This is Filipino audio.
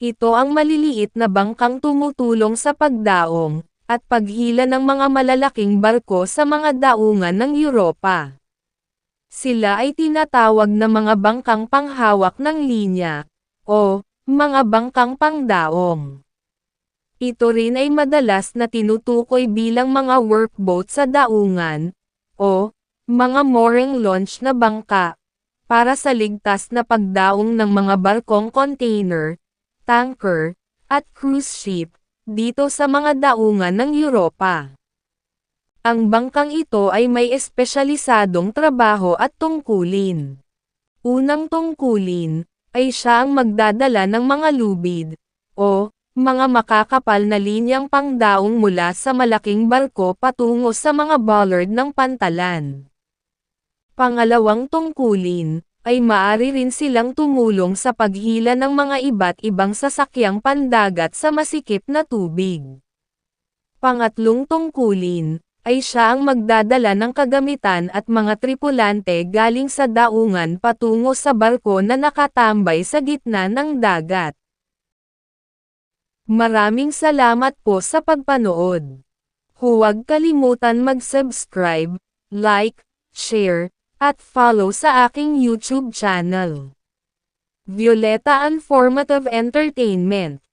Ito ang maliliit na bangkang tumutulong sa pagdaong, at paghila ng mga malalaking barko sa mga daungan ng Europa. Sila ay tinatawag na mga bangkang panghawak ng linya, o mga bangkang pangdaong. Ito rin ay madalas na tinutukoy bilang mga workboat sa daungan, o mga mooring launch na bangka, para sa ligtas na pagdaong ng mga barkong container, tanker, at cruise ship, dito sa mga daungan ng Europa. Ang bangkang ito ay may espesyalisadong trabaho at tungkulin. Unang tungkulin, ay siya ang magdadala ng mga lubid, o mga makakapal na linyang pangdaong mula sa malaking barko patungo sa mga bollard ng pantalan. Pangalawang tungkulin, ay maaari rin silang tumulong sa paghila ng mga iba't ibang sasakyang pandagat sa masikip na tubig. Pangatlong tungkulin, ay siya ang magdadala ng kagamitan at mga tripulante galing sa daungan patungo sa barko na nakatambay sa gitna ng dagat. Maraming salamat po sa pagpanood. Huwag kalimutan mag-subscribe, like, share, at follow sa aking YouTube channel. Violeta Informative Entertainment.